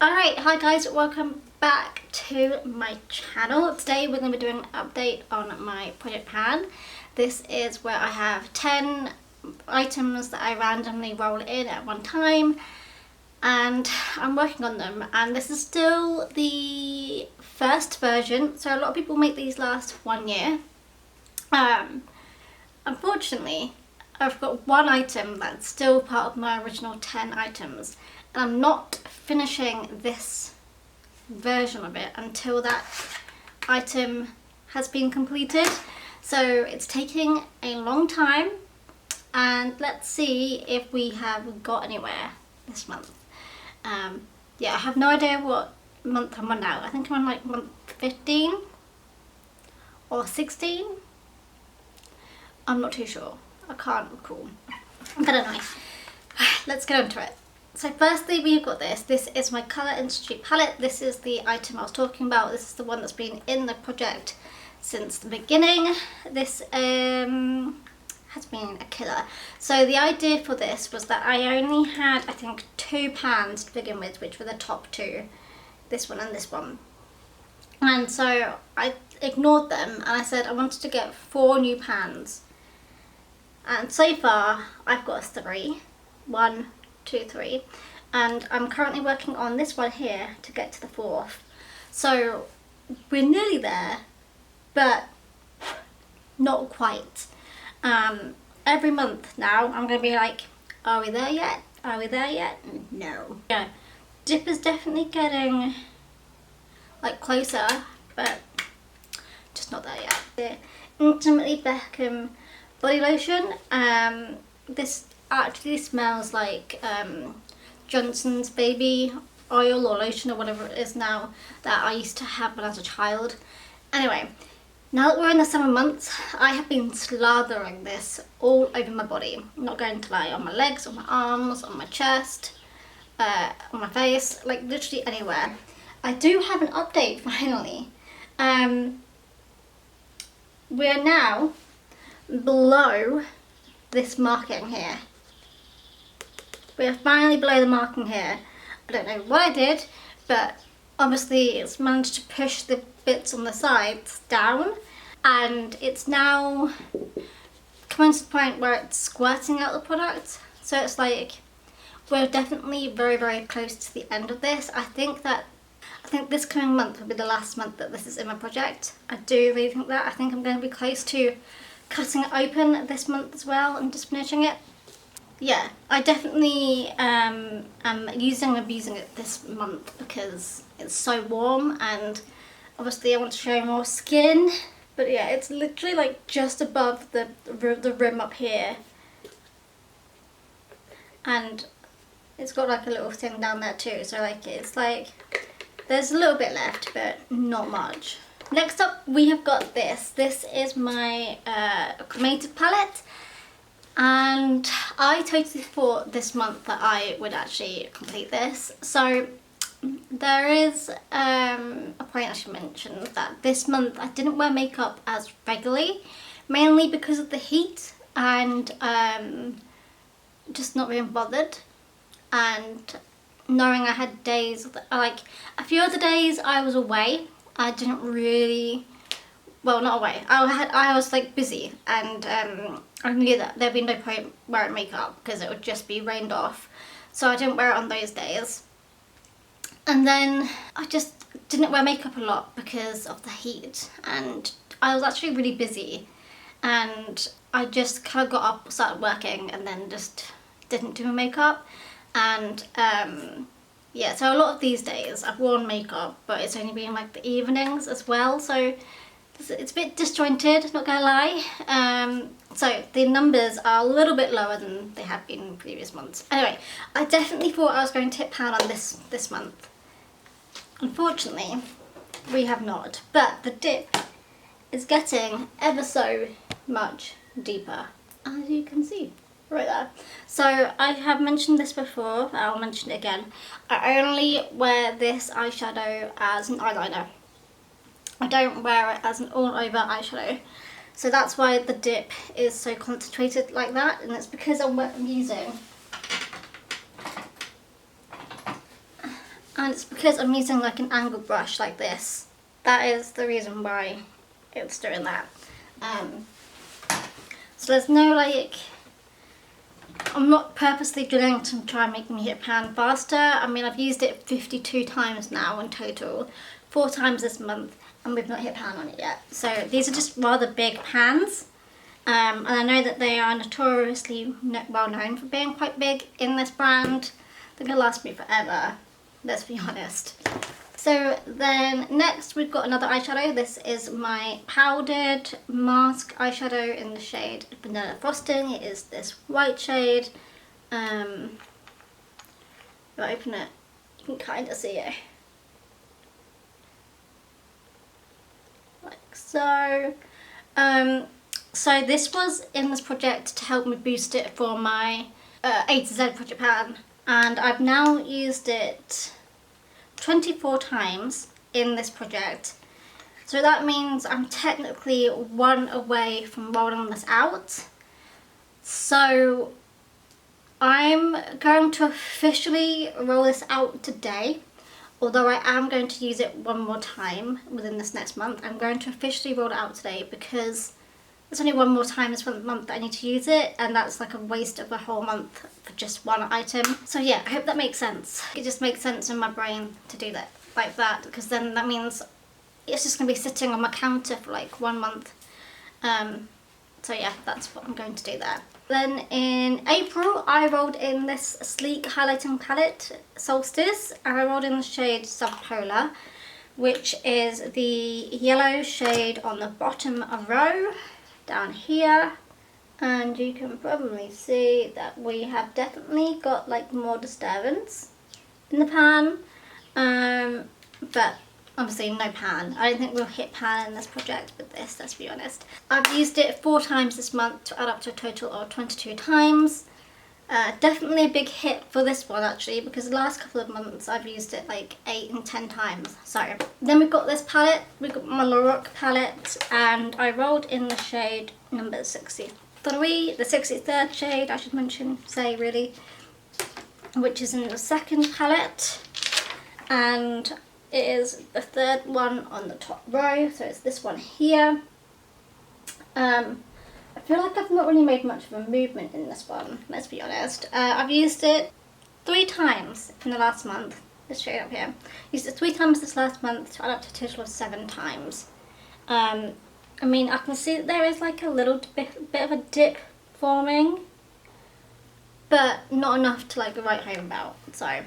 Alright, hi guys, welcome back to my channel. Today we're going to be doing an update on my project pan. This is where I have 10 items that I randomly roll in at one time and I'm working on them, and this is still the first version, so a lot of people make these last 1 year. Unfortunately, I've got one item that's still part of my original 10 items, and I'm not finishing this version of it until that item has been completed. So it's taking a long time, and let's see if we have got anywhere this month. Yeah, I have no idea what month I'm on now. I think I'm on like month 15 or 16. I'm not too sure. I can't recall. But anyway, let's get into it. So firstly, we've got this. This is my Colour Institute palette. This is the item I was talking about. This is the one that's been in the project since the beginning. This has been a killer. So the idea for this was that I only had, I think, 2 pans to begin with, which were the top two. This one and this one. And so I ignored them and I said I wanted to get 4 new pans. And so far I've got 3. 1, 2, 3. And I'm currently working on this one here to get to the 4th. So we're nearly there, but not quite. Every month now I'm going to be like, are we there yet? Are we there yet? No. Yeah, dip is definitely getting like closer, but just not there yet. The Intimately Beckham body lotion. This actually smells like Johnson's baby oil or lotion or whatever it is now that I used to have when I was a child. Anyway, now that we're in the summer months, I have been slathering this all over my body. I'm not going to lie, on my legs, on my arms, on my chest, on my face, like literally anywhere. I do have an update finally. We're now below this marking here. We're finally below the marking here. I don't know what I did, but obviously it's managed to push the bits on the sides down, and it's now coming to the point where it's squirting out the product. So it's like we're definitely very, very close to the end of this. I think this coming month will be the last month that this is in my project. I do really think that. I think I'm going to be close to cutting it open this month as well and just finishing it. Yeah, I definitely am using and abusing it this month because it's so warm, and obviously I want to show more skin. But yeah, it's literally like just above the rim up here, and it's got like a little thing down there too, so like it's like there's a little bit left but not much. Next up we have got this. This is my cremated palette, and I totally thought this month that I would actually complete this. So there is a point I should mention, that this month I didn't wear makeup as regularly, mainly because of the heat and just not being bothered, and knowing I had days, like a few other days I was away. I didn't really, well, not away, I was like busy, and I knew that there'd be no point wearing makeup because it would just be rained off, so I didn't wear it on those days. And then I just didn't wear makeup a lot because of the heat, and I was actually really busy, and I just kind of got up, started working, and then just didn't do my makeup. And yeah, so a lot of these days I've worn makeup, but it's only been like the evenings as well, so it's a bit disjointed, not gonna lie. So the numbers are a little bit lower than they have been in previous months. Anyway, I definitely thought I was going to hit pan on this month. Unfortunately, we have not, but the dip is getting ever so much deeper, as you can see right there. So I have mentioned this before, I'll mention it again. I only wear this eyeshadow as an eyeliner. I don't wear it as an all over eyeshadow. So that's why the dip is so concentrated like that, and it's because I'm using And it's because I'm using like an angle brush like this. That is the reason why it's doing that. So there's no like, I'm not purposely drilling to try and make me hit pan faster. I mean, I've used it 52 times now in total, 4 times this month, and we've not hit pan on it yet. So these are just rather big pans. And I know that they are notoriously well known for being quite big in this brand. They're going to last me forever, let's be honest. So then next we've got another eyeshadow. This is my powdered mask eyeshadow in the shade Vanilla Frosting. It is this white shade. If I open it, you can kind of see it. Like so. So this was in this project to help me boost it for my A to Z project pan. And I've now used it 24 times in this project. So that means I'm technically 1 away from rolling this out. So I'm going to officially roll this out today. Although I am going to use it 1 more time within this next month. I'm going to officially roll it out today because there's only 1 more time this month that I need to use it, and that's like a waste of a whole month for just 1 item. So yeah, I hope that makes sense. It just makes sense in my brain to do that like that, because then that means it's just going to be sitting on my counter for like 1 month. So yeah, that's what I'm going to do there. Then in April, I rolled in this sleek highlighting palette, Solstice, and I rolled in the shade Subpolar, which is the yellow shade on the bottom row down here. And you can probably see that we have definitely got like more disturbance in the pan, but obviously no pan. I don't think we'll hit pan in this project with this, let's be honest. I've used it 4 times this month to add up to a total of 22 times. Definitely a big hit for this one actually, because the last couple of months I've used it like 8 and 10 times. So then we've got this palette, we've got my Lorac palette, and I rolled in the shade number 63, the 63rd shade I should say really, which is in the second palette, and it is the 3rd one on the top row, so it's this one here. I feel like I've not really made much of a movement in this one, let's be honest. I've used it 3 times in the last month, this shade up here. Used it 3 times this last month to add up to a total of 7 times. I mean, I can see that there is like a little bit of a dip forming, but not enough to like write home about, so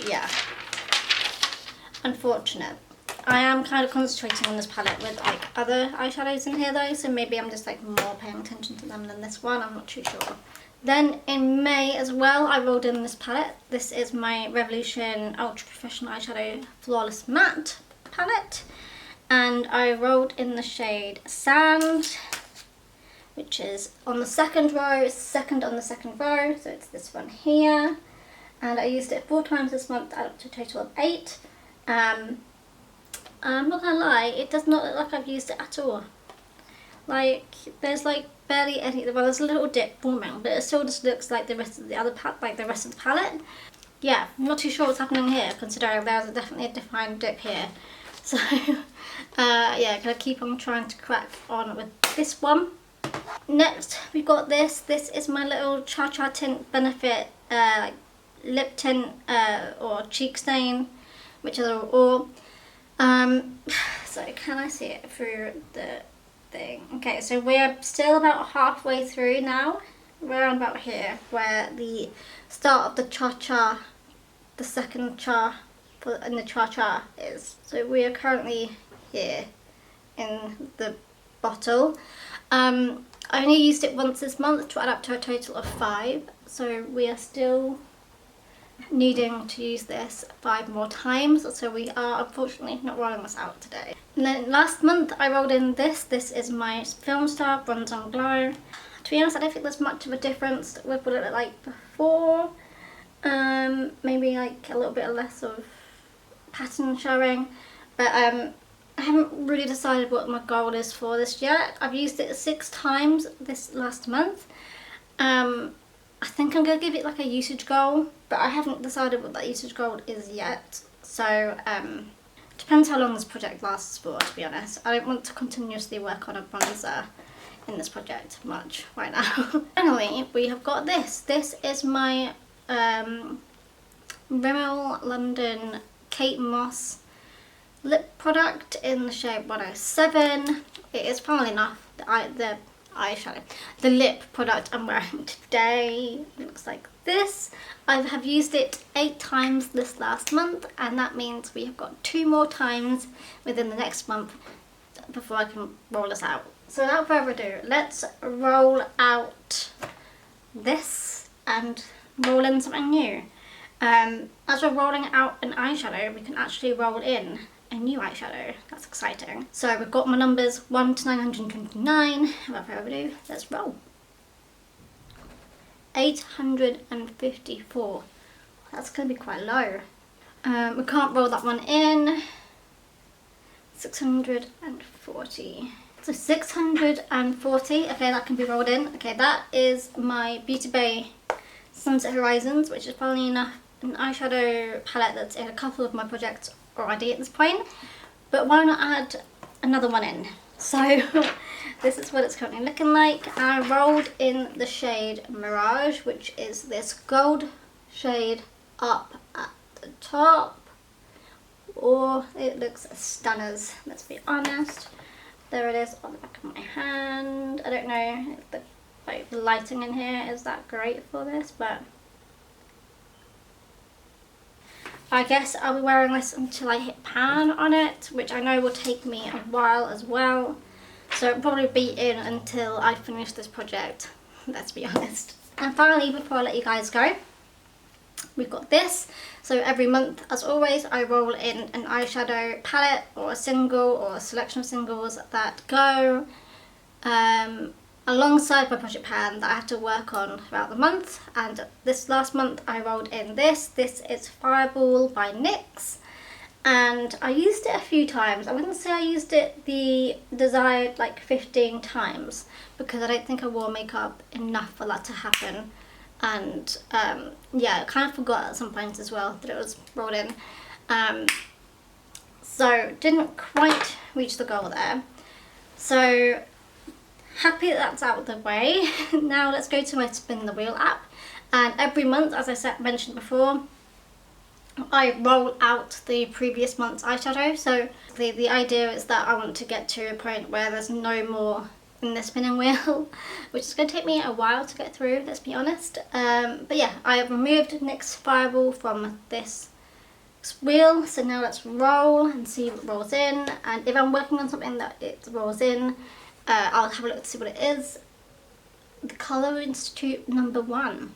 yeah. Unfortunate. I am kind of concentrating on this palette with like other eyeshadows in here though, so maybe I'm just like more paying attention to them than this one, I'm not too sure. Then in May as well, I rolled in this palette. This is my Revolution Ultra Professional Eyeshadow Flawless Matte palette, and I rolled in the shade Sand, which is on the 2nd row, second on the 2nd row, so it's this one here. And I used it 4 times this month, add up to a total of 8. I'm not gonna lie, it does not look like I've used it at all. Like, there's like barely any, well there's a little dip forming, but it still just looks like the rest of the other the rest of the palette. Yeah, I'm not too sure what's happening here, considering there's definitely a defined dip here. So, yeah, gonna keep on trying to crack on with this one. Next, we've got this. This is my little Cha Cha Tint Benefit lip tint or cheek stain, whichever or. So can I see it through the thing? Okay, so we're still about halfway through now. We're around about here, where the start of the cha-cha, the second cha in the cha-cha is. So we are currently here in the bottle. I only used it once this month to add up to a total of 5, so we are still needing to use this 5 more times, so we are unfortunately not rolling this out today. And then last month I rolled in this. This is my Film Star Bronze and Glow. To be honest, I don't think there's much of a difference with what it looked like before. Maybe like a little bit less of pattern showing, but I haven't really decided what my goal is for this yet. I've used it 6 times this last month. I think I'm going to give it like a usage goal, but I haven't decided what that usage goal is yet. So, depends how long this project lasts for, to be honest. I don't want to continuously work on a bronzer in this project much right now. Finally, we have got this. This is my Rimmel London Kate Moss lip product in the shade 107. It is funnily enough the eyeshadow, the lip product I'm wearing today. It looks like this. I have used it 8 times this last month, and that means we have got 2 more times within the next month before I can roll this out. So without further ado, let's roll out this and roll in something new. As we're rolling out an eyeshadow, we can actually roll in a new eyeshadow. That's exciting. So we've got my numbers 1 to 929. Without further ado, let's roll. 854. That's going to be quite low. We can't roll that one in. 640. So 640. Okay, that can be rolled in. Okay, that is my Beauty Bay Sunset Horizons, which is funnily enough an eyeshadow palette that's in a couple of my projects already at this point, but why not add another one in? So this is what it's currently looking like. I rolled in the shade Mirage, which is this gold shade up at the top. Oh, it looks stunners, let's be honest. There it is on the back of my hand. I don't know if the lighting in here is that great for this, but I guess I'll be wearing this until I hit pan on it, which I know will take me a while as well. So it'll probably be in until I finish this project, let's be honest. And finally, before I let you guys go, we've got this. So every month, as always, I roll in an eyeshadow palette or a single or a selection of singles that go alongside my project pan that I have to work on throughout the month. And this last month I rolled in this. This is Fireball by NYX, and I used it a few times. I wouldn't say I used it the desired like 15 times because I don't think I wore makeup enough for that to happen. And yeah, I kind of forgot at some point as well that it was rolled in. So didn't quite reach the goal there. So happy that that's out of the way. Now let's go to my Spin the Wheel app, and every month, as I mentioned before, I roll out the previous month's eyeshadow. So the idea is that I want to get to a point where there's no more in the spinning wheel, which is going to take me a while to get through, let's be honest. But yeah, I have removed NYX Fireball from this wheel, so now let's roll and see what rolls in. And if I'm working on something that it rolls in, I'll have a look to see what it is. The Colour Institute number 1.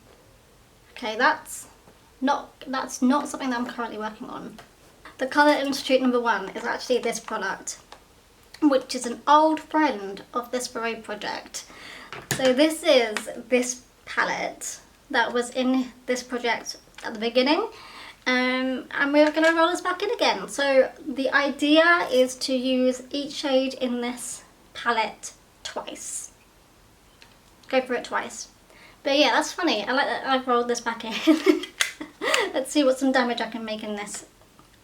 Okay, that's not something that I'm currently working on. The Colour Institute number 1 is actually this product, which is an old friend of this very project. So this is this palette that was in this project at the beginning, and we're going to roll this back in again. So the idea is to use each shade in this palette twice. Go for it twice. But yeah, that's funny. I like that I've rolled this back in. Let's see what some damage I can make in this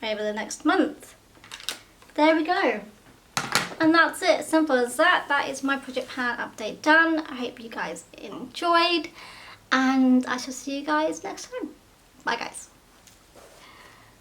over the next month. There we go. And that's it. Simple as that. That is my project pan update done. I hope you guys enjoyed, and I shall see you guys next time. Bye guys.